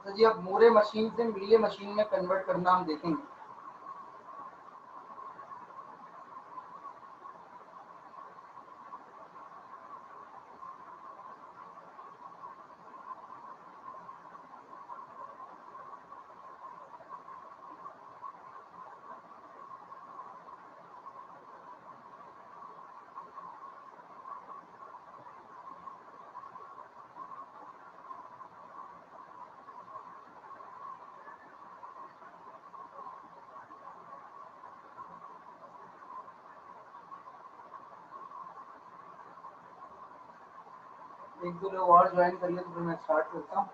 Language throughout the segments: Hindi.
तो जी अब मूरे मशीन से मिलिए मशीन में कन्वर्ट करना हम देखेंगे। एक दो लोग और ज्वाइन करिए तो फिर मैं स्टार्ट करता हूँ।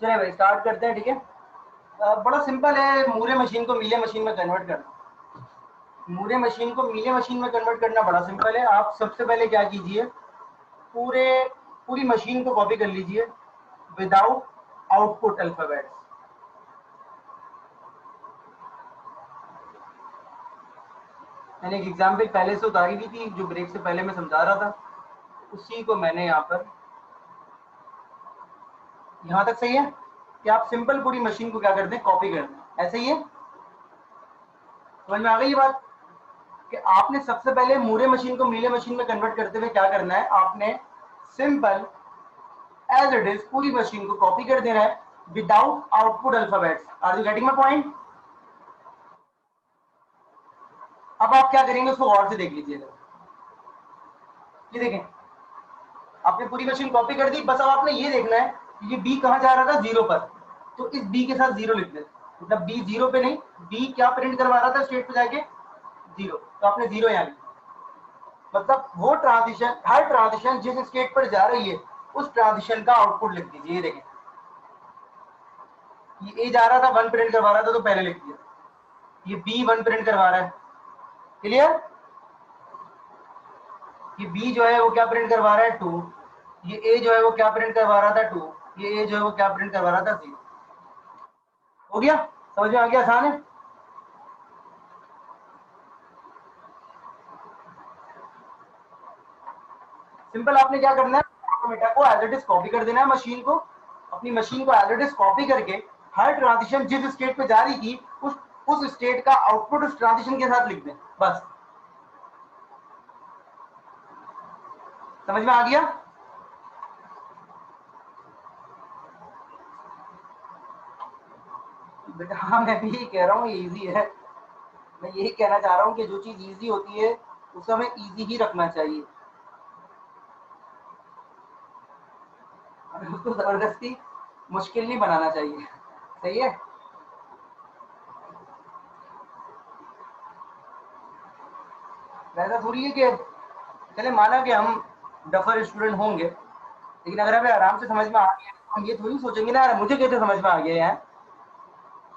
चलिए भाई स्टार्ट करते हैं, ठीक है। बड़ा सिंपल है मूरे मशीन को मीले मशीन में कन्वर्ट करना। मूरे मशीन को मीले मशीन में कन्वर्ट करना बड़ा सिंपल है। आप सबसे पहले क्या कीजिए, पूरी मशीन को कॉपी कर लीजिए विदाउट आउटपुट अल्फाबेट्स। मैंने एक एग्जाम्पल पहले से उतारी हुई थी जो ब्रेक से पहले मैं समझा रहा था, उसी को मैंने यहाँ पर, यहाँ तक सही है कि आप सिंपल पूरी मशीन को क्या करते हैं, कॉपी करते हैं। ऐसे ही है, समझ में आ गई ये बात कि आपने सबसे पहले मूरे मशीन को मीले मशीन में कन्वर्ट करते हुए क्या करना है, आपने सिंपल एज इट इज पूरी मशीन को कॉपी कर देना है without output alphabets. Are you getting my point? अब आप क्या करेंगे उसको गौर से देख लीजिएगा। ये देखें, आपने पूरी मशीन कॉपी कर दी, बस अब आपने ये देखना है कि ये बी कहां जा रहा था, जीरो पर, तो इस बी के साथ जीरो लिख दे। मतलब बी जीरो पे नहीं, बी क्या प्रिंट करवा रहा था स्टेट पे जाके, जीरो, तो आपने जीरो यहाँ लिखा। मतलब वो ट्रांजिशन, हर ट्रांजिशन जिस स्टेट पर जा रही है उस ट्रांजिशन का आउटपुट लिख दीजिए। ये देखें, ये ए जा रहा था, वन प्रिंट करवा रहा था तो पहले लिख दिया, ये बी वन प्रिंट करवा रहा है, क्लियर। ये बी जो है वो क्या प्रिंट करवा रहा है, टू। ये ए जो है वो क्या प्रिंट करवा रहा था, टू। ये ए जो है वो क्या प्रिंट करवा रहा था, जीरो। हो गया, समझ में आ गया, आसान है। सिंपल आपने क्या करना है, ऑटोमेटा को एज इट इज कॉपी कर देना है मशीन को, अपनी मशीन को एज इट इज कॉपी करके हर ट्रांजिशन जिस स्टेट पे जा रही थी उस स्टेट का आउटपुट उस ट्रांजिशन के साथ लिख दें, बस। समझ में आ गया? बेटा हाँ, मैं भी यही कह रहा हूँ, ये इजी है। मैं यही कहना चाह रहा हूँ कि जो चीज इजी होती है उसे हमें इजी ही रखना चाहिए, हमें उसको जबरदस्ती मुश्किल नहीं बनाना चाहिए। सही है। ऐसा थोड़ी है कि चले माना कि हम डफर स्टूडेंट होंगे, लेकिन अगर हमें आराम से समझ में आ गया तो हम ये थोड़ी सोचेंगे ना यार मुझे कैसे समझ में आ गया है,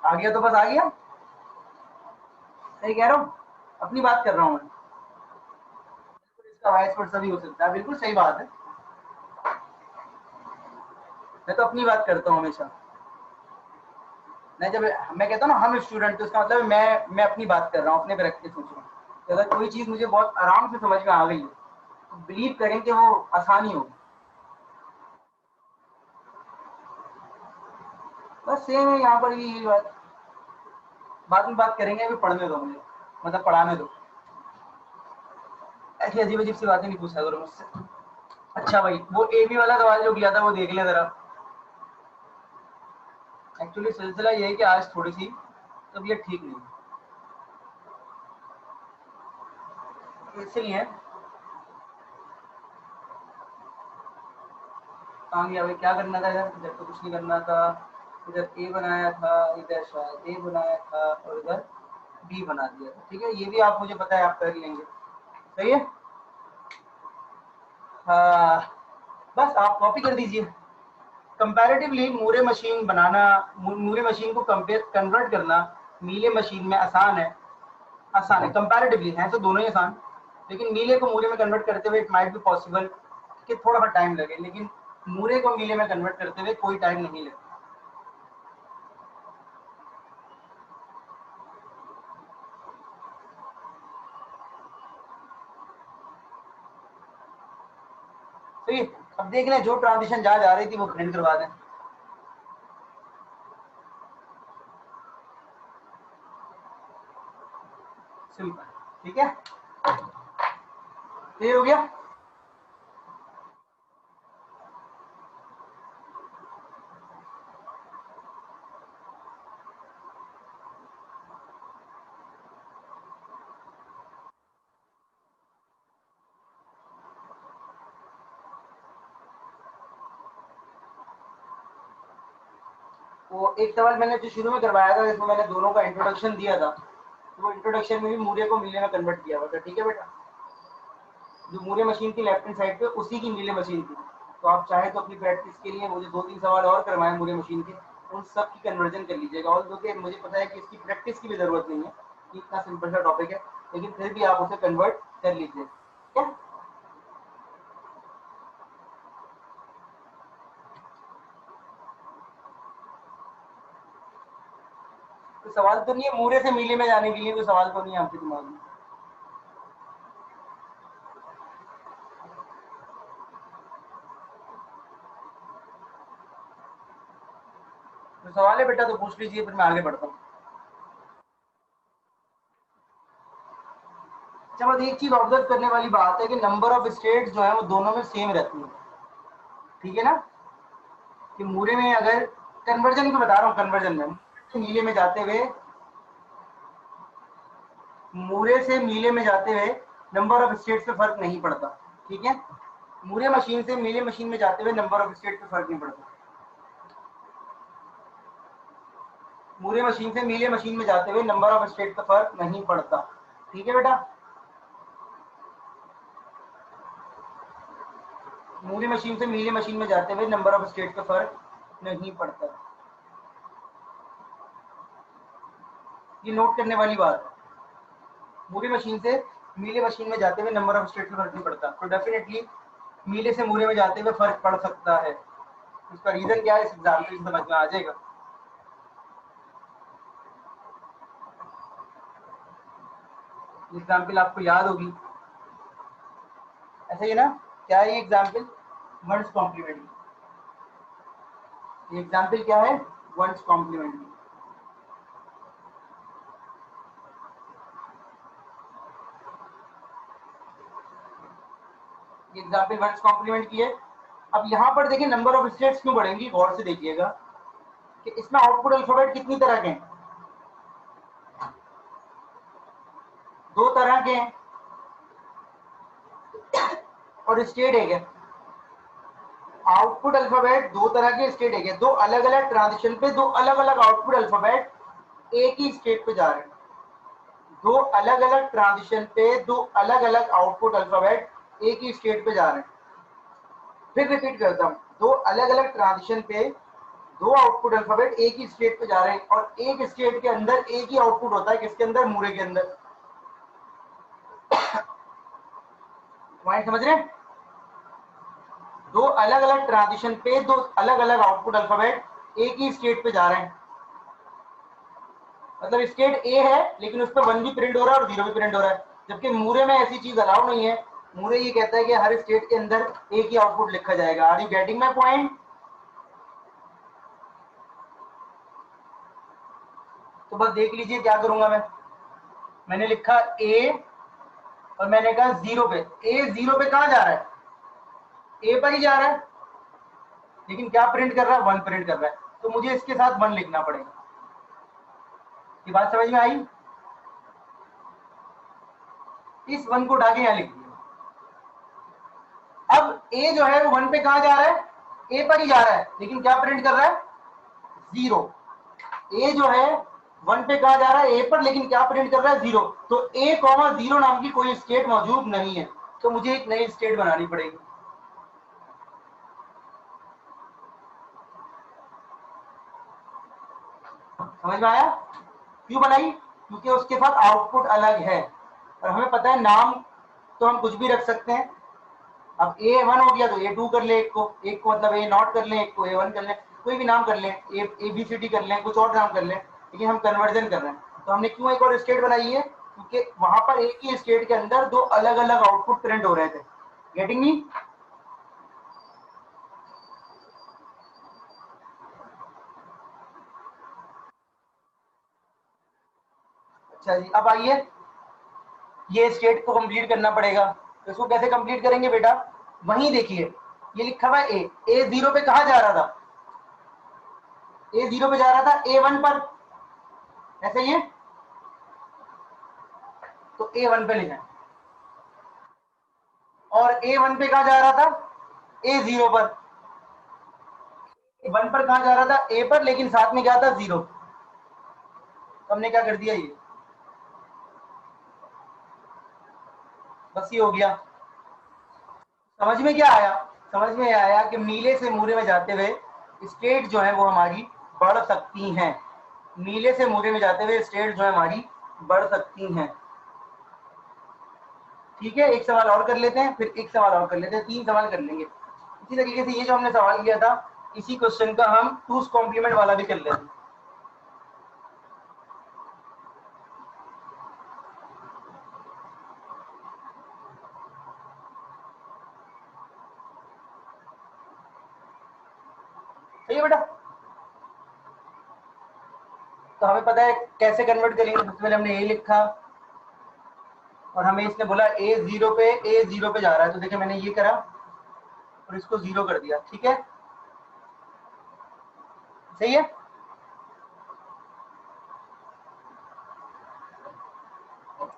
आ गया तो बस आ गया। सही कह रहा हूँ, अपनी बात कर रहा हूँ मैं। इसका वाइस वर्सा भी हो सकता है, बिल्कुल सही बात है। मैं तो अपनी बात करता हूँ हमेशा। मैं जब मैं कहता हूँ ना हम स्टूडेंट, तो इसका मतलब मैं अपनी बात कर रहा हूँ, अपने पे रख के सोच रहा हूँ कि अगर कोई चीज मुझे बहुत आराम से समझ में आ गई है तो बिलीव करें कि वो आसानी होगी। बस सेम है यहाँ पर भी यही बात। बाद में बात करेंगे, अभी पढ़ने दो मुझे, मतलब पढ़ाने दो। ऐसी अजीब अजीब सी बातें नहीं पूछा करो मुझसे। अच्छा भाई, वो एबी वाला सवाल जो किया था वो देख ले जरा। एक्चुअली सिलसिला ये है कि आज थोड़ी सी तबीयत ठीक नहीं है, इसलिए काम किया। भाई क्या करना था इधर, इधर तो कुछ नहीं करना था। इधर ए बनाया था, इधर शायद ए बनाया था और इधर बी बना दिया था। ठीक है, ये भी आप मुझे पता है आप कर लेंगे, सही है। हाँ, बस आप कॉपी कर दीजिए। कंपैरेटिवली मूरे मशीन बनाना, मूरे मशीन को कंपेयर कन्वर्ट करना मीले मशीन में आसान है। आसान है कंपैरेटिवली, है तो दोनों ही आसान, लेकिन मीले को मूरे में कन्वर्ट करते हुए इट माइट बी पॉसिबल कि थोड़ा सा टाइम लगे, लेकिन मूरे को मीले में कन्वर्ट करते हुए कोई टाइम नहीं लगता। तो ये अब देख लें, जो ट्रांजिशन जहाँ जा रही थी वो प्रिंट करवा दें। सिंपल, ठीक है, ये हो गया। वो एक सवाल मैंने जो शुरू में करवाया था, जिसमें मैंने दोनों का इंट्रोडक्शन दिया था, तो वो इंट्रोडक्शन में भी मूरे को मीले में कन्वर्ट किया हुआ था। ठीक है बेटा, जो मूरे मशीन थी लेफ्ट हैंड साइड पे, उसी की मीले मशीन थी। तो आप चाहे तो अपनी प्रैक्टिस के लिए मुझे 2-3 सवाल और करवाएं मूरे मशीन के, उन सब की कन्वर्जन कर लीजिएगा। और क्योंकि मुझे पता है कि इसकी प्रैक्टिस की भी जरूरत नहीं है, कि इतना सिंपल सा टॉपिक है, लेकिन फिर भी आप उसे कन्वर्ट कर लीजिए। क्या तो सवाल तो नहीं है मूरे से मीले में जाने के लिए, कोई सवाल तो नहीं है आपके दिमाग में? तो सवाल है बेटा तो पूछ लीजिए, फिर मैं आगे बढ़ता हूँ। अच्छा, बस एक चीज ऑब्जर्व करने वाली बात है कि नंबर ऑफ स्टेट्स जो है वो दोनों में सेम रहती है। ठीक है ना, कि मूरे में अगर कन्वर्जन को बता रहा हूँ, कन्वर्जन में मीले में जाते हुए, मूरे से मीले में जाते हुए नंबर ऑफ स्टेट्स पे फर्क नहीं पड़ता। ठीक है, मूरे मशीन से मीले मशीन में जाते हुए नंबर ऑफ स्टेट पे फर्क नहीं पड़ता। मूरे मशीन से मीले मशीन में जाते हुए नंबर ऑफ स्टेट पे फर्क नहीं पड़ता। ठीक है बेटा, मूरी मशीन से मीली मशीन में जाते हुए नंबर ऑफ स्टेट का फर्क नहीं पड़ता। ये नोट करने वाली बात है, मूरी मशीन से मीले मशीन में जाते हुए नंबर ऑफ स्टेट का फर्क नहीं पड़ता। तो डेफिनेटली मीले से मूरे में जाते हुए फर्क पड़ सकता है। इसका रीजन क्या है, इस एग्जाम्पल से समझ में आ जाएगा। एग्जाम्पल आपको याद होगी, ऐसा ही ना, क्या है ये एग्जाम्पल? Once complement. ये एग्जाम्पल क्या है? Once complement. ये एग्जाम्पल वंस कॉम्प्लीमेंट की है। अब यहाँ पर देखिए नंबर ऑफ स्टेट्स क्यों बढ़ेंगी, गौर से देखिएगा कि इसमें आउटपुट अल्फाबेट कितनी तरह के हैं? 2 तरह के हैं और स्टेट एक है। आउटपुट अल्फाबेट 2 तरह के, स्टेट एक है। दो अलग अलग ट्रांजिशन पे दो अलग अलग आउटपुट अल्फाबेट एक ही स्टेट पे जा रहे हैं। दो अलग अलग ट्रांजिशन पे दो अलग अलग आउटपुट अल्फाबेट एक ही स्टेट पे जा रहे हैं। फिर रिपीट करता हूँ, दो अलग अलग ट्रांजिशन पे दो आउटपुट अल्फाबेट एक ही स्टेट पे जा रहे हैं, और एक स्टेट के अंदर एक ही आउटपुट होता है। किसके अंदर? मूरे के अंदर। पॉइंट समझ रहे हैं? दो अलग अलग ट्रांजिशन पे दो अलग अलग आउटपुट अल्फाबेट एक ही स्टेट पे जा रहे हैं। मतलब स्टेट ए है लेकिन उस पर 1 भी प्रिंट हो रहा है और 0 भी प्रिंट हो रहा है, जबकि मूरे में ऐसी चीज अलाउ नहीं है। मूरे ये कहता है कि हर स्टेट के अंदर एक ही आउटपुट लिखा जाएगा। Are you getting my point? तो बस देख लीजिए क्या करूंगा मैं। मैंने लिखा ए और मैंने कहा 0 पे। ए 0 पे कहां जा रहा है? ए पर ही जा रहा है, लेकिन क्या प्रिंट कर रहा है? 1 प्रिंट कर रहा है। तो मुझे इसके साथ 1 लिखना पड़ेगा। ये बात समझ में आई? इस 1 को उठा के यहां लिख दिया। अब ए जो है वो 1 पे कहां जा रहा है? ए पर ही जा रहा है, लेकिन क्या प्रिंट कर रहा है? 0। ए जो है 1 पे कहा जा रहा है? ए पर, लेकिन क्या प्रिंट कर रहा है? 0। तो ए कॉमा 0 नाम की कोई स्टेट मौजूद नहीं है, तो मुझे एक नई स्टेट बनानी पड़ेगी। समझ में आया? क्यों बनाई? क्योंकि उसके साथ आउटपुट अलग है, और हमें पता है नाम तो हम कुछ भी रख सकते हैं। अब A1 हो गया तो A2 कर ले, एक को मतलब A0 कर लें, एक को A1 कर लें, कोई भी नाम कर लें, ABCD कर लें, कुछ और नाम कर लें, लेकिन हम कन्वर्जन कर रहे हैं। तो हमने क्यों एक और स्टेट बनाई है? क्योंकि वहां पर एक ही स्टेट के अंदर दो अलग अलग आउटपुट प्रिंट हो रहे थे। Getting me? अच्छा जी, अब आइए, ये स्टेट को कंप्लीट करना पड़ेगा। तो इसको कैसे कंप्लीट करेंगे बेटा? वहीं देखिए, ये लिखा हुआ है ए 0 पे कहा जा रहा था? A0 पे जा रहा था A1 पर, ऐसे ही है, तो A1 पे ले जाए। और A1 पे कहा जा रहा था? A0 पर। 1 पर कहा जा रहा था? A पर, लेकिन साथ में क्या था? 0। तो हमने क्या कर दिया, ये बस ये हो गया। समझ में क्या आया? समझ में आया कि नीले से मूरे में जाते हुए स्टेट जो है वो हमारी बढ़ सकती हैं। नीले से मूरे में जाते हुए स्टेट जो है हमारी बढ़ सकती हैं। ठीक है, एक सवाल और कर लेते हैं, फिर एक सवाल और कर लेते हैं, 3 सवाल कर लेंगे। इसी तरीके से ये जो हमने सवाल किया था, इसी क्वेश्चन का हम 2's कॉम्प्लीमेंट वाला भी कर लेते हैं। सही है बेटा? तो हमें पता है कैसे कन्वर्ट करेंगे। सबसे पहले हमने ए लिखा, और हमें इसने बोला A0 पे जा रहा है, तो देखिए मैंने ये करा और इसको 0 कर दिया। ठीक है, सही है।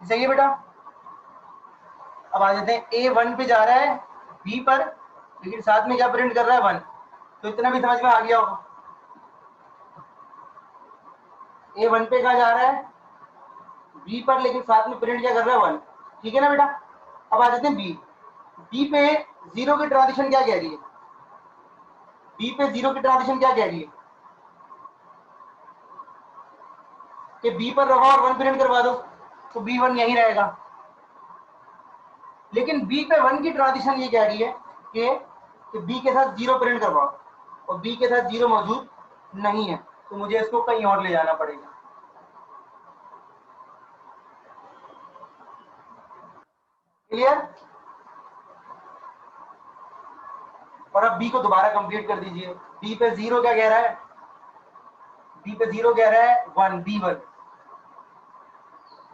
सही है बेटा? अब आ जाते हैं, A1 पे जा रहा है B पर, लेकिन साथ में क्या प्रिंट कर रहा है? 1। तो इतना भी समझ में आ गया होगा। A1 पे कहा जा रहा है? B पर, लेकिन साथ में प्रिंट क्या कर रहा है? 1। ठीक है ना बेटा? अब आ जाते हैं बी पे 0 की ट्रांजिशन क्या कह रही है? बी पे 0 की ट्रांजिशन क्या कह रही है? कि बी पर रहो और 1 प्रिंट करवा दो, तो B1 यही रहेगा। लेकिन बी पे 1 की ट्रांजिशन ये कह रही है कि बी के साथ 0 प्रिंट करवाओ, और बी के साथ 0 मौजूद नहीं है, तो मुझे इसको कहीं और ले जाना पड़ेगा। क्लियर? और अब बी को दोबारा कंप्लीट कर दीजिए। बी पे 0 क्या कह रहा है? बी पे 0 कह रहा है 1, B1।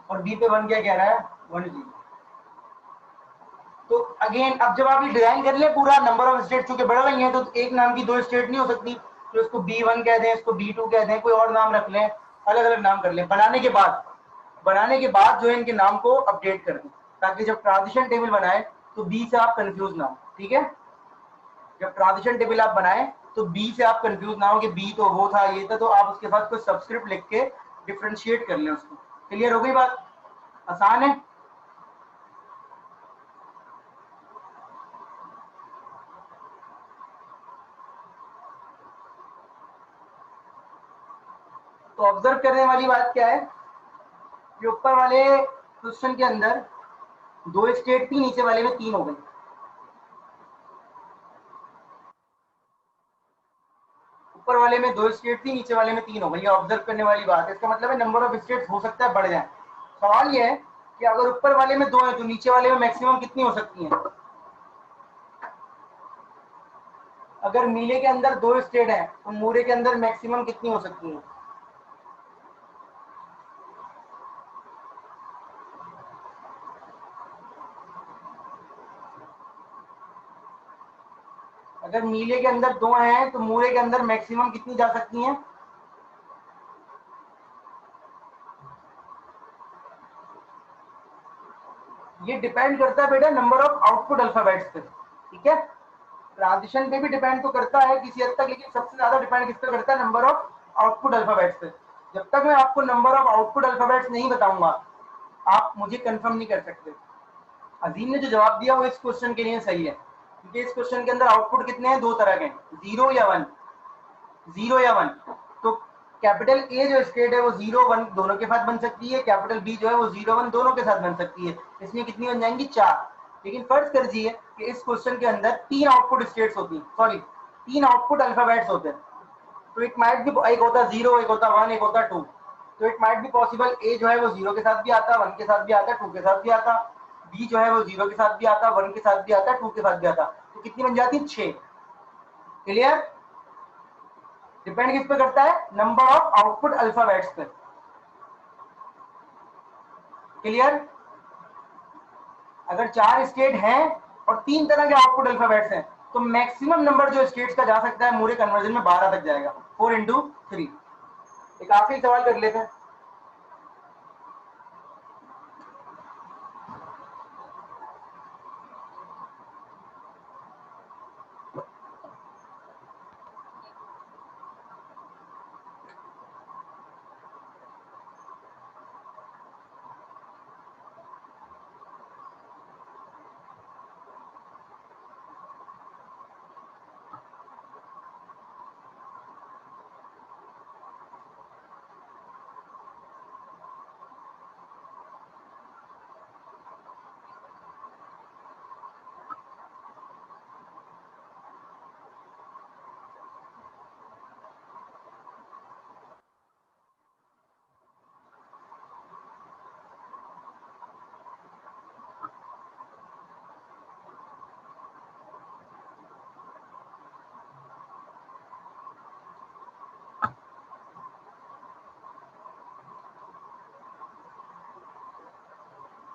और बी पे 1 क्या कह रहा है? 1, G। तो अगेन, अब जब आप ये डिजाइन कर ले पूरा, नंबर ऑफ स्टेट चूंकि बढ़ रही हैं, तो एक नाम की 2 स्टेट नहीं हो सकती, तो इसको B1 कह दें, इसको B2 कह दें, कोई और नाम रख लें, अलग अलग नाम कर लें। बनाने के बाद जो है इनके नाम को अपडेट कर दें, ताकि जब ट्रांजिशन टेबल बनाए तो बी से आप कंफ्यूज ना हो। ठीक है? जब ट्रांजिशन टेबल आप बनाए तो बी से आप कंफ्यूज ना हो कि बी तो वो था, ये था, तो आप उसके साथ कुछ सब्सक्रिप्ट लिख के डिफ्रेंशिएट कर लें उसको। क्लियर हो गई बात? आसान है। तो ऑब्जर्व करने वाली बात क्या है कि ऊपर वाले क्वेश्चन के अंदर 2 स्टेट थी, नीचे वाले में 3 हो गई। ऊपर वाले में 2 स्टेट थी, नीचे वाले में 3 हो गई। ये ऑब्जर्व करने वाली बात है। इसका मतलब है नंबर ऑफ स्टेट हो सकता है बढ़ जाए। सवाल ये है कि अगर ऊपर वाले में 2 है तो नीचे वाले में मैक्सिमम कितनी हो सकती है? अगर नीले के अंदर 2 स्टेट है तो मूरे के अंदर मैक्सिमम कितनी हो सकती है? अगर नीले के अंदर 2 हैं तो मूरे के अंदर मैक्सिमम कितनी जा सकती हैं? ये डिपेंड करता है बेटा नंबर ऑफ आउटपुट अल्फाबेट्स पे, ठीक है। ट्रांजिशन पे भी डिपेंड तो करता है किसी हद तक, लेकिन सबसे ज्यादा डिपेंड किस पे करता है? नंबर ऑफ आउटपुट अल्फाबेट्स पे। जब तक मैं आपको नंबर ऑफ आउटपुट अल्फाबेट्स नहीं बताऊंगा आप मुझे कंफर्म नहीं कर सकते। अजीम ने जो जवाब दिया वो इस क्वेश्चन के लिए सही है, क्योंकि इस क्वेश्चन के अंदर आउटपुट कितने हैं? 2 तरह के, 0 या 1, 0 या 1। तो कैपिटल ए जो स्टेट है वो 0 1 दोनों के साथ बन सकती है, कैपिटल बी जो है वो 0 1 दोनों के साथ बन सकती है। इसमें कितनी बन जाएंगी? 4। लेकिन फर्ज कर दीजिए कि इस क्वेश्चन के अंदर 3 आउटपुट स्टेट्स होती हैं, सॉरी 3 आउटपुट अल्फाबेट्स होते हैं। तो इट माइट भी, एक होता 0, एक होता 1, एक होता 2। तो इट माइट भी पॉसिबल ए जो है वो 0 के साथ भी आता, 1 के साथ भी आता, 2 के साथ भी आता। बी जो है वो 0 के साथ भी आता, 1 के साथ भी आता, 2 के साथ भी आता। तो कितनी बन जाती? 6। क्लियर? डिपेंड किस पे करता है? नंबर ऑफ आउटपुट अल्फाबेट्स पे। क्लियर? अगर 4 स्टेट हैं और 3 तरह के आउटपुट अल्फाबेट्स हैं तो मैक्सिमम नंबर जो स्टेट्स का जा सकता है मूरे कन्वर्जन में 12 तक जाएगा, 4 इंटू 3। एक आखिरी सवाल कर लेते हैं।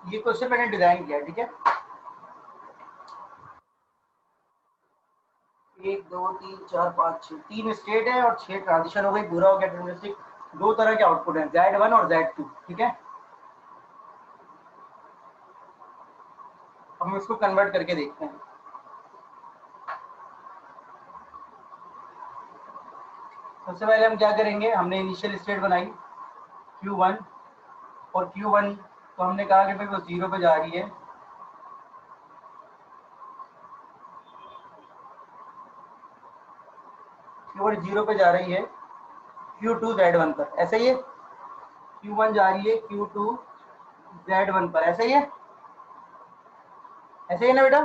ये क्वेश्चन मैंने डिजाइन किया, ठीक है। 1 2 3 4 5 6 3 स्टेट है और 6 ट्रांजिशन हो गई, पूरा हो गया डिटरमिनिस्टिक। 2 तरह के आउटपुट हैं, Z1 और Z2, ठीक है। अब हम इसको कन्वर्ट करके देखते हैं। सबसे पहले हम क्या करेंगे? हमने इनिशियल स्टेट बनाई Q1, और Q1 तो हमने कहा कि भाई वो 0 पे जा रही है। Q1 0 पे जा रही है Q2 Z1 पर, ऐसा ही है। Q1 जा रही है Q2 Z1 पर, ऐसा ही है, ऐसे ही ना बेटा?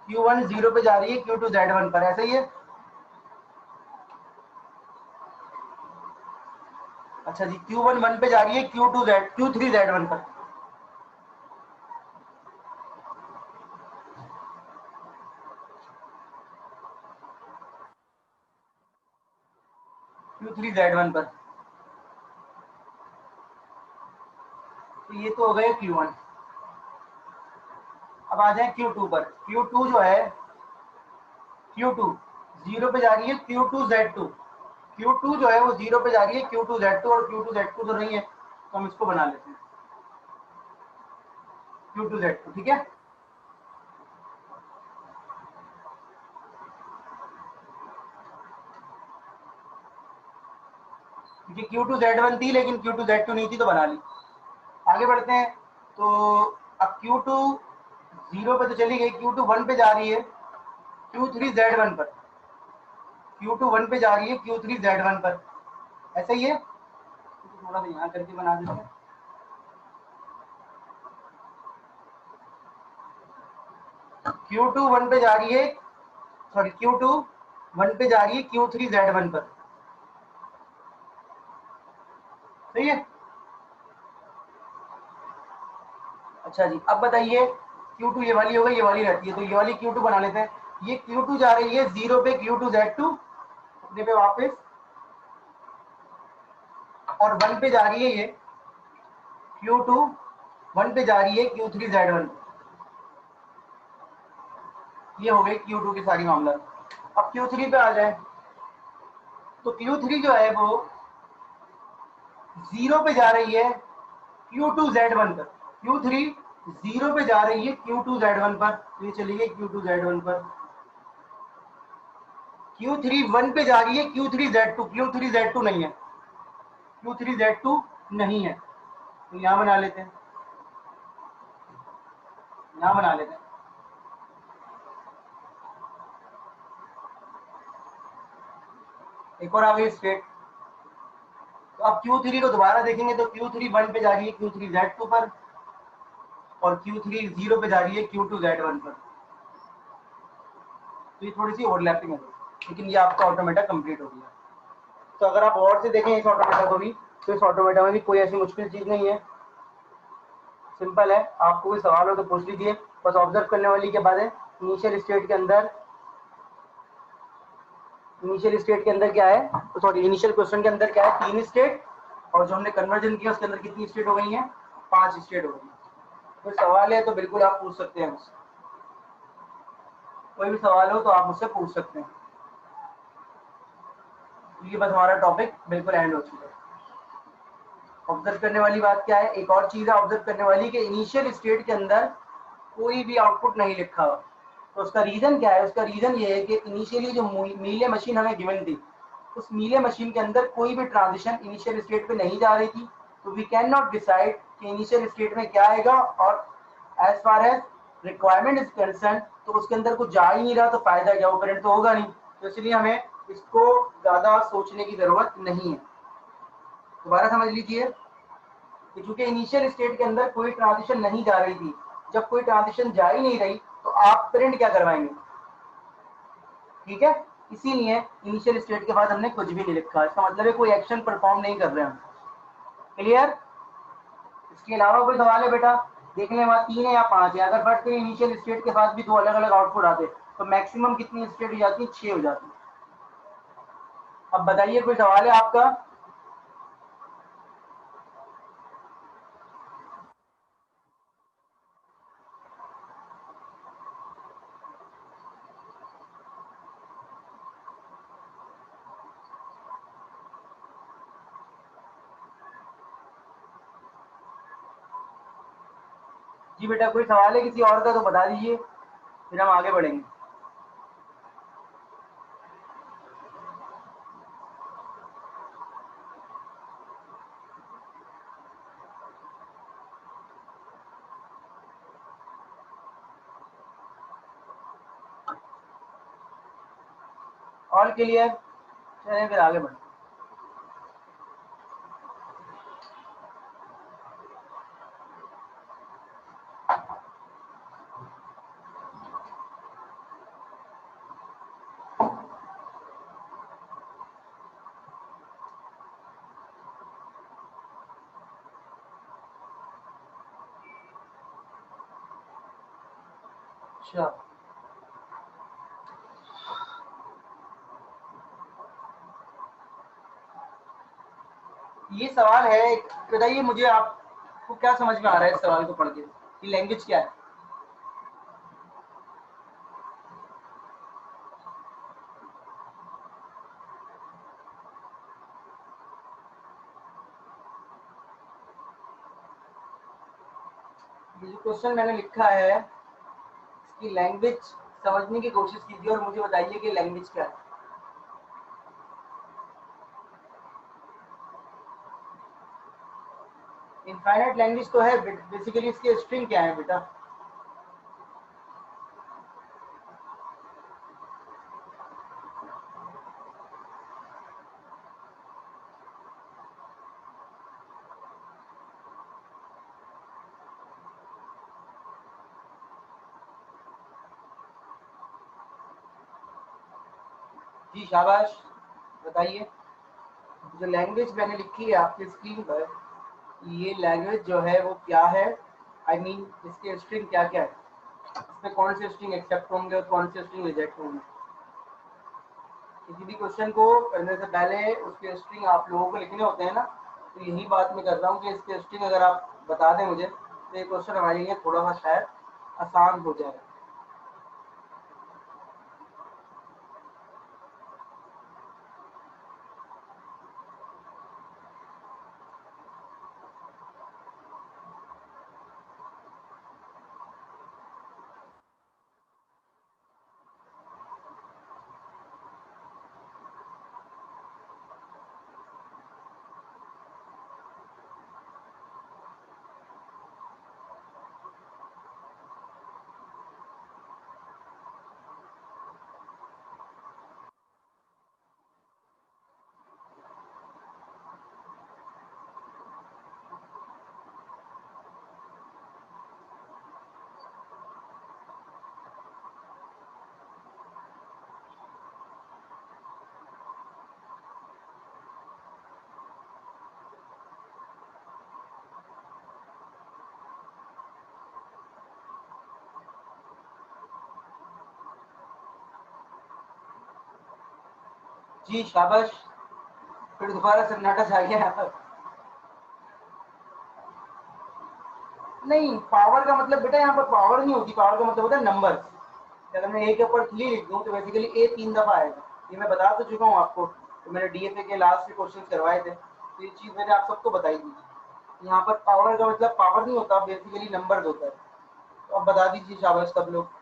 Q1 0 पे जा रही है Q2 Z1 पर, ऐसा ही है। अच्छा जी, Q1 1 पे जा रही है Q3 Z1 पर। Q3 Z1 पर, तो ये तो हो गए Q1। अब आ जाए Q2 पर। Q2 जो है, Q2 0 पे जा रही है Q2 Z2। Q2 जो है वो 0 पे जा रही है Q2 Z2, और Q2 Z2 तो नहीं है तो हम इसको बना लेते हैं Q2 Z2, ठीक है। क्योंकि Q2 Z1 थी लेकिन Q2 Z2 नहीं थी तो बना ली। आगे बढ़ते हैं। तो अब Q2 0 पे तो चली गई, Q2 1 पे जा रही है Q3 Z1 पर। Q2 1 पे जा रही है Q3 Z1 पर, ऐसा ही है। तो थोड़ा सा यहाँ करके बना देते हैं। Q2 1 पे जा रही है, सॉरी Q2 1 पे जा रही है Q3 Z1 पर, सही है। अच्छा जी, अब बताइए Q2 ये वाली हो गई, ये वाली रहती है तो ये वाली Q2 बना लेते हैं। ये Q2 जा रही है 0 पे Q2 Z2 अपने पे वापस, और 1 पे जा रही है ये Q2 1 पे जा रही है Q3 Z1। ये हो गई Q2 की सारी मामला। अब Q3 पे आ जाए, तो Q3 जो है वो 0 पे जा रही है Q2Z1 पर। Q3 0 पे जा रही है Q2Z1 पर, तो ये चली गई Q2Z1 पर। Q3 1 पे जा रही है Q3Z2, Q3Z2 नहीं है, Q3Z2 नहीं है, तो यहां बना लेते हैं, यहां बना लेते हैं। एक और आ गई स्टेट, तो अब Q3 को दोबारा देखेंगे तो Q3 1 पे जा रही है Q3Z2 पर, और Q3 0 पे जा रही है Q2Z1 पर। तो ये थोड़ी सी ओवरलैपिंग है, लेकिन ये आपका ऑटोमेटा कंप्लीट हो गया। तो अगर आप और से देखें इस ऑटोमेटा को भी, तो इस ऑटोमेटा में भी कोई ऐसी मुश्किल चीज नहीं है, सिंपल है। आपको कोई सवाल हो तो पूछ लीजिए। बस ऑब्जर्व करने वाली क्या बात है, इनिशियल स्टेट के अंदर, इनिशियल स्टेट के अंदर क्या है, तो सॉरी इनिशियल क्वेश्चन के अंदर क्या है, 3 स्टेट, और जो हमने कन्वर्जन किया उसके अंदर कितनी स्टेट हो गई है, 5 स्टेट हो गई। कोई सवाल है तो बिल्कुल आप पूछ सकते हैं मुझसे, कोई भी सवाल हो तो आप मुझसे पूछ सकते हैं। ये बस हमारा टॉपिक बिल्कुल एंड हो चुका है। ऑब्जर्व करने वाली बात क्या है, एक और चीज है ऑब्जर्व करने वाली कि इनिशियल स्टेट के अंदर कोई भी आउटपुट नहीं लिखा हुआ। तो उसका रीजन क्या है, उसका रीजन ये है कि इनिशियली जो मीले मशीन हमें गिवन थी, उस मीले मशीन के अंदर कोई भी ट्रांजिशन इनिशियल स्टेट पे नहीं जा रही थी, तो वी कैन नॉट डिसाइड कि इनिशियल स्टेट में क्या आएगा, और as far as requirement is concern, तो उसके अंदर कुछ जा ही नहीं रहा तो फायदा क्या, वो करंट तो होगा नहीं। तो इसलिए हमें इसको ज्यादा सोचने की जरूरत नहीं है। दोबारा समझ लीजिए कि चूंकि इनिशियल स्टेट के अंदर कोई ट्रांजिशन नहीं जा रही थी, जब कोई ट्रांजिशन जा ही नहीं रही तो आप करंट क्या करवाएंगे, ठीक है। इसीलिए इनिशियल स्टेट के बाद हमने कुछ भी नहीं लिखा, इसका मतलब है कोई एक्शन परफॉर्म नहीं कर रहे हम। क्लियर। इसके अलावा कोई सवाल है बेटा, देखने में 3 है या 5 है, अगर बढ़ते इनिशियल स्टेट के साथ भी दो अलग अलग आउटपुट आते तो मैक्सिमम कितनी स्टेट हो जाती है, 6 हो जाती। अब बताइए कोई सवाल है आपका। जी बेटा कोई सवाल है किसी और का तो बता दीजिए, फिर हम आगे बढ़ेंगे। ऑल क्लियर, चलिए फिर आगे बढ़ें। अच्छा, ये सवाल है, बताइए मुझे आपको क्या समझ में आ रहा है इस सवाल को पढ़ के, ये लैंग्वेज क्या है। ये जो क्वेश्चन मैंने लिखा है इसकी लैंग्वेज समझने की कोशिश कीजिए और मुझे बताइए कि लैंग्वेज क्या है। इनफाइनाइट लैंग्वेज तो है, बेसिकली इसके स्ट्रिंग क्या है बेटा। जी शाबाश, बताइए। जो लैंग्वेज मैंने लिखी है आपकी स्क्रीन पर, ये लैंग्वेज जो है वो क्या है, आई मीन इसके स्ट्रिंग क्या क्या है, इसमें कौन से स्ट्रिंग एक्सेप्ट होंगे और कौन से स्ट्रिंग रिजेक्ट होंगे। किसी भी क्वेश्चन को करने से पहले उसके स्ट्रिंग आप लोगों को लिखने होते हैं ना, तो यही बात मैं कर रहा हूँ कि इसके स्ट्रिंग अगर आप बता दें मुझे तो ये क्वेश्चन हमारे लिए थोड़ा सा शायद आसान हो जाएगा। जी शाबाश, फिर दोबारा सन्नाटा छा गया। नहीं, पावर का मतलब बेटा यहाँ पर पावर नहीं होती, पावर का मतलब होता है नंबर। अगर मैं ए के ऊपर 3 लिख दूँ तो बेसिकली ए 3 दफा आएगा। ये मैं बता तो चुका हूँ आपको, तो मैंने डीएफए के लास्ट के क्वेश्चन करवाए थे, तो ये चीज़ मैंने आप सबको बताई थी। यहाँ पर पावर का मतलब पावर नहीं होता, बेसिकली नंबर होता है। तो अब बता दीजिए शाबाश सब लोग।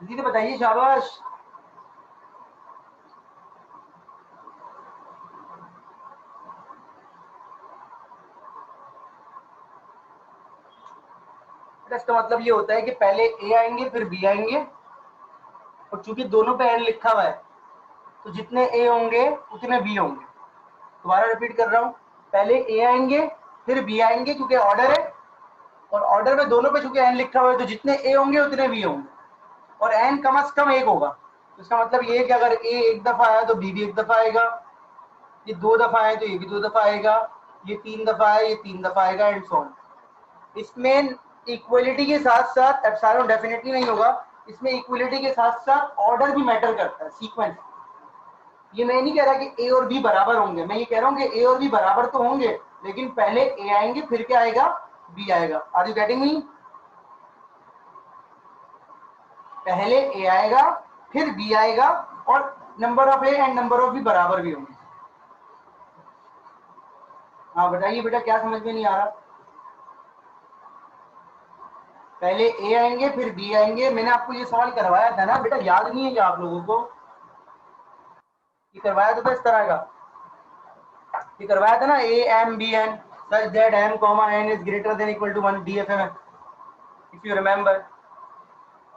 जल्दी से बताइए शाबाश। इसका मतलब ये होता है कि पहले ए आएंगे फिर बी आएंगे, और चूंकि दोनों पे एन लिखा हुआ है तो जितने ए होंगे उतने बी होंगे। दोबारा रिपीट कर रहा हूँ, पहले ए आएंगे फिर बी आएंगे क्योंकि ऑर्डर है, और ऑर्डर में दोनों पे चूंकि एन लिखा हुआ है तो जितने ए होंगे उतने बी होंगे, और एन कम से कम एक होगा। तो इसका मतलब ये है कि अगर ए एक दफा आया तो बी भी एक दफा आएगा, ये 2 दफा आए तो ये भी 2 दफा आएगा, ये 3 दफा आए ये 3 दफा आएगा, एंड सो ऑन। इसमें इक्वलिटी के साथ साथ एप्सिलॉन डेफिनेटली नहीं होगा, इसमें इक्वलिटी के साथ साथ ऑर्डर भी मैटर करता है, सीक्वेंस। ये मैं नहीं कह रहा कि ए और बी बराबर होंगे, मैं ये कह रहा हूँ कि ए और बी बराबर तो होंगे, लेकिन पहले ए आएंगे फिर क्या आएगा, बी आएगा। Are you getting me? पहले ए आएगा फिर बी आएगा, और number of A and number of B बराबर भी होंगे। हाँ बताइए बेटा, क्या समझ में नहीं आ रहा? पहले ए आएंगे फिर बी आएंगे, मैंने आपको ये सवाल करवाया था ना बेटा, याद नहीं है क्या आप लोगों को? ये करवाया था इस तरह का, ये करवाया था ना, A M B N such that M comma N is greater than equal to 1 DFA में, इफ यू रिमेंबर।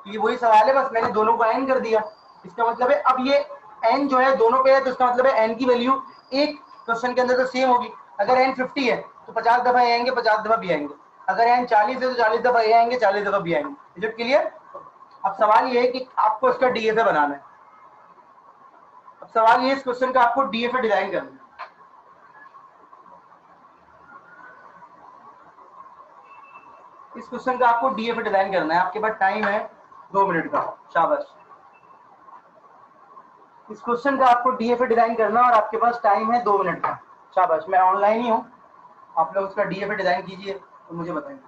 ये वही सवाल है, बस मैंने दोनों को एन कर दिया। इसका मतलब है अब ये एन जो है दोनों पे है, तो इसका मतलब है एन की वैल्यू एक क्वेश्चन के अंदर तो सेम होगी। अगर एन 50 है तो 50 दफा ए आएंगे 50 दफा बी आएंगे, अगर एन 40 है तो 40 दफा ए आएंगे 40 दफा बी आएंगे। Is it clear? अब सवाल ये है कि आपको इसका डीएफए बनाना है। अब सवाल ये, इस क्वेश्चन का आपको डीएफए डिजाइन करना है। इस क्वेश्चन का आपको डीएफए डिजाइन करना है, आपके पास टाइम है 2 मिनट का। शाबाश। इस क्वेश्चन का आपको डीएफए डिजाइन करना और आपके पास टाइम है 2 मिनट का। शाबाश, मैं ऑनलाइन ही हूँ, आप लोग उसका डीएफए डिजाइन कीजिए तो मुझे बताएंगे।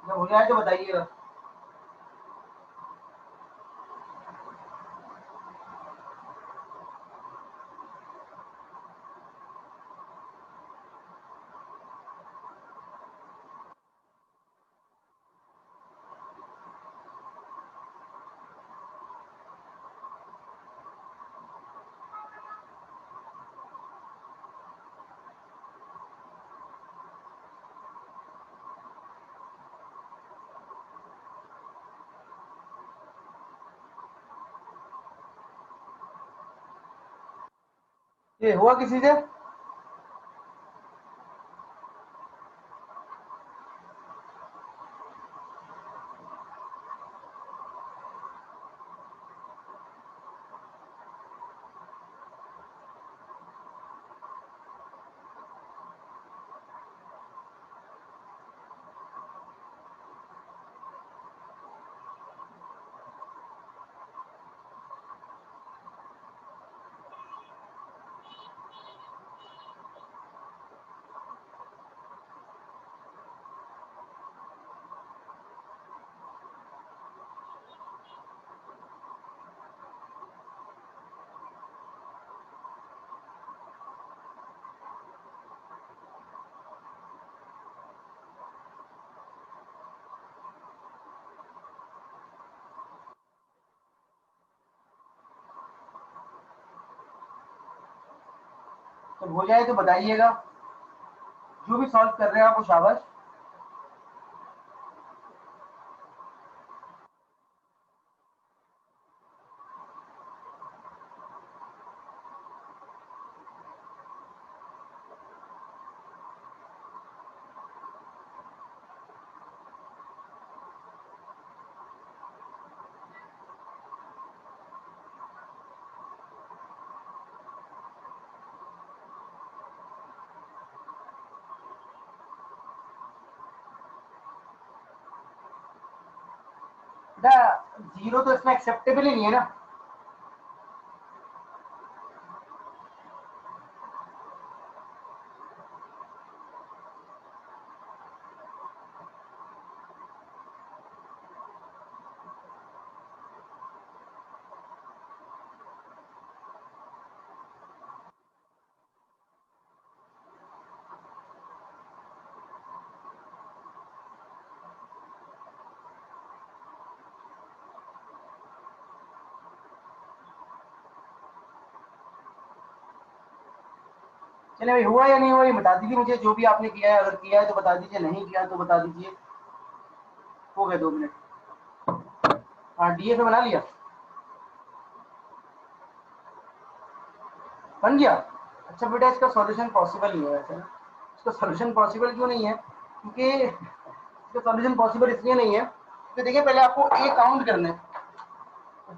जब हो जाए तो बताइएगा। ये हुआ किसी से? तो हो जाए तो बताइएगा, जो भी सॉल्व कर रहे हैं आप वो शाबाश। बेटा जीरो तो इसमें एक्सेप्टेबल ही नहीं है ना। चले भाई, हुआ या नहीं हुआ ये बता दीजिए मुझे, जो भी आपने किया है, अगर किया है तो बता दीजिए, नहीं किया तो बता दीजिए। हो गए 2 मिनट। हाँ डीएफए बना लिया, बन गया। अच्छा बेटा इसका सॉल्यूशन पॉसिबल नहीं है वैसे ना। इसका सॉल्यूशन पॉसिबल क्यों नहीं है, क्योंकि इसका सॉल्यूशन पॉसिबल इसलिए नहीं है कि देखिए पहले आपको ए काउंट करने,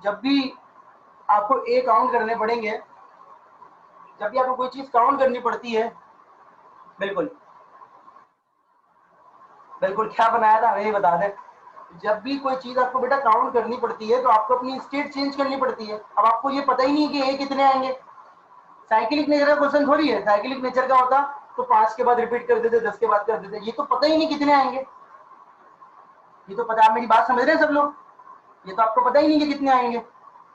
जब भी आपको ए काउंट करने पड़ेंगे, जब भी आपको कोई चीज काउंट करनी पड़ती है, बिल्कुल बिल्कुल क्या बनाया था हमें ये बता दें। जब भी कोई चीज आपको बेटा काउंट करनी पड़ती है तो आपको अपनी स्टेट चेंज करनी पड़ती है। अब आपको ये पता ही नहीं कि ए कितने आएंगे, साइकिलिक नेचर का क्वेश्चन थोड़ी है। साइकिलिक नेचर का होता तो 5 के बाद रिपीट कर देते, 10 के बाद कर देते। ये तो पता ही नहीं कितने आएंगे, ये तो पता, आप मेरी बात समझ रहे हैं सब लोग, ये तो आपको पता ही नहीं कि कितने आएंगे।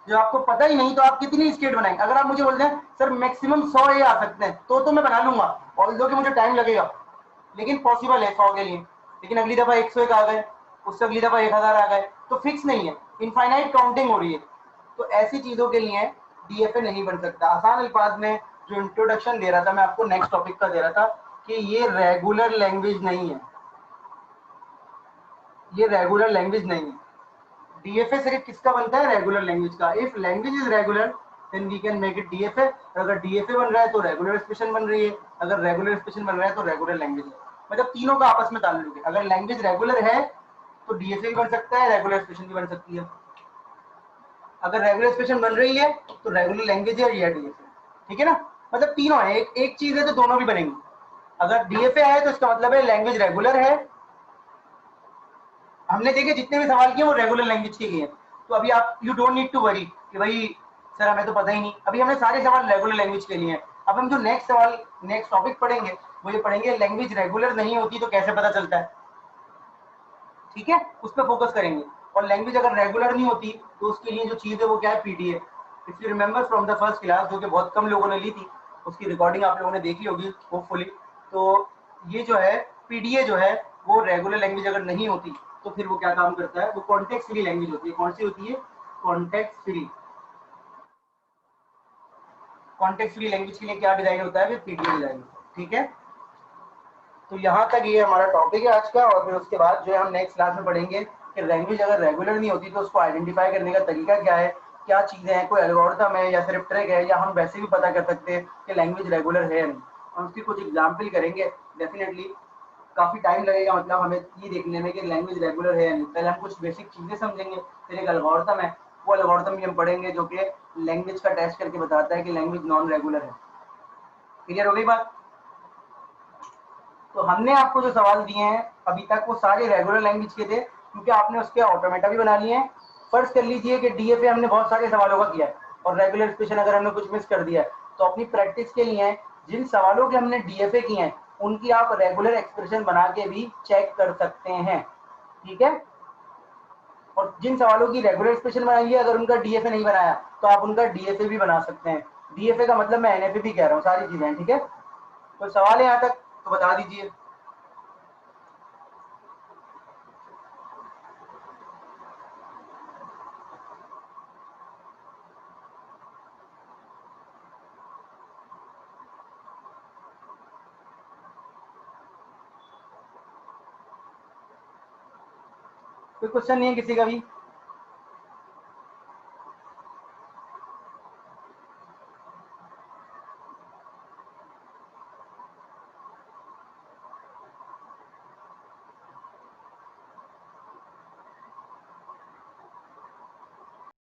जो आपको पता ही नहीं तो आप कितनी स्टेट बनाएंगे। अगर आप मुझे बोल दें सर मैक्सिमम 100 ए आ सकते हैं तो मैं बना लूंगा, ऑल्दो कि मुझे टाइम लगेगा, लेकिन पॉसिबल है 100 के लिए। लेकिन अगली दफा 101 आ गए, उससे अगली दफा 1000 आ गए, तो फिक्स नहीं है, इनफाइनाइट काउंटिंग हो रही है। तो ऐसी चीजों के लिए डीएफए नहीं बन सकता। आसान अल्फाज में जो इंट्रोडक्शन दे रहा था मैं आपको, नेक्स्ट टॉपिक का दे रहा था कि ये रेगुलर लैंग्वेज नहीं है, ये रेगुलर लैंग्वेज नहीं है। डीएफए सिर्फ किसका बनता है, रेगुलर लैंग्वेज का। If language is regular then we can make it DFA. अगर डीएफए बन रहा है तो रेगुलर एक्सप्रेशन बन रही है, अगर रेगुलर एक्सप्रेशन बन रहा है तो रेगुलर लैंग्वेज है। मतलब तीनों का आपस में ताल्लुक है। अगर लैंग्वेज रेगुलर है तो डीएफए भी बन सकता है, रेगुलर एक्सप्रेशन भी बन सकती है। अगर रेगुलर एक्सप्रेशन बन रही है तो रेगुलर लैंग्वेज है या डीएफए, ठीक है ना। मतलब तीनों है, एक चीज है तो दोनों भी बनेंगी। अगर डीएफए है तो इसका मतलब है लैंग्वेज रेगुलर है। हमने देखे जितने भी सवाल किए वो रेगुलर लैंग्वेज के लिए। तो अभी आप you don't need to worry कि भाई सर हमें तो पता ही नहीं, अभी हमने सारे सवाल रेगुलर लैंग्वेज के लिए हैं। अब हम जो नेक्स्ट सवाल, नेक्स्ट टॉपिक पढ़ेंगे वो ये पढ़ेंगे लैंग्वेज रेगुलर नहीं होती तो कैसे पता चलता है, ठीक है, उस पर फोकस करेंगे। और लैंग्वेज अगर रेगुलर नहीं होती तो उसके लिए जो चीज है वो क्या है, PDA. If you remember from the first class, जो कि बहुत कम लोगों ने ली थी, उसकी रिकॉर्डिंग आप लोगों ने देखी होगी होपफुली। तो ये जो है पीडीए जो है वो रेगुलर लैंग्वेज अगर नहीं होती तो फिर वो क्या काम करता है, वो कॉन्टेक्स्ट फ्री लैंग्वेज होती है। कौन सी होती है, context free. Context free language के लिए क्या डिजाइन होता है, फिर पीडीए डिजाइन, ठीक है। तो यहाँ तक ये हमारा टॉपिक है आज का। और फिर उसके बाद जो है हम नेक्स्ट क्लास में पढ़ेंगे कि लैंग्वेज अगर रेगुलर नहीं होती तो उसको आइडेंटिफाई करने का तरीका क्या है, क्या चीजें हैं, कोई एल्गोरिथम है या सिर्फ ट्रिक है, या हम वैसे भी पता कर सकते हैं कि लैंग्वेज रेगुलर है या नहीं। हम उसकी कुछ एग्जाम्पल करेंगे डेफिनेटली। काफी टाइम लगेगा मतलब हमें ये देखने में कि लैंग्वेज रेगुलर है या नहीं। पहले हम कुछ बेसिक चीजें समझेंगे, फिर एक एल्गोरिथम है, वो एल्गोरिथम भी हम पढ़ेंगे जो कि लैंग्वेज का टेस्ट करके बताता है कि लैंग्वेज नॉन रेगुलर है। क्लियर हो गई बात। तो हमने आपको जो सवाल दिए हैं अभी तक वो सारे रेगुलर लैंग्वेज के थे, क्योंकि आपने उसके ऑटोमेटा भी बना लिए हैं। फर्ज कर लीजिए कि डीएफए हमने बहुत सारे सवालों का किया है और रेगुलर एक्सप्रेशन अगर हमने कुछ मिस कर दिया है, तो अपनी प्रैक्टिस के लिए जिन सवालों के हमने डीएफए किए हैं उनकी आप रेगुलर एक्सप्रेशन बना के भी चेक कर सकते हैं, ठीक है। और जिन सवालों की रेगुलर एक्सप्रेशन बनाई है अगर उनका डीएफए नहीं बनाया तो आप उनका डीएफए भी बना सकते हैं। डीएफए का मतलब मैं एनएफए भी कह रहा हूँ, सारी चीजें, ठीक है। तो सवाल है यहाँ तक तो बता दीजिए। कोई क्वेश्चन नहीं है किसी का भी?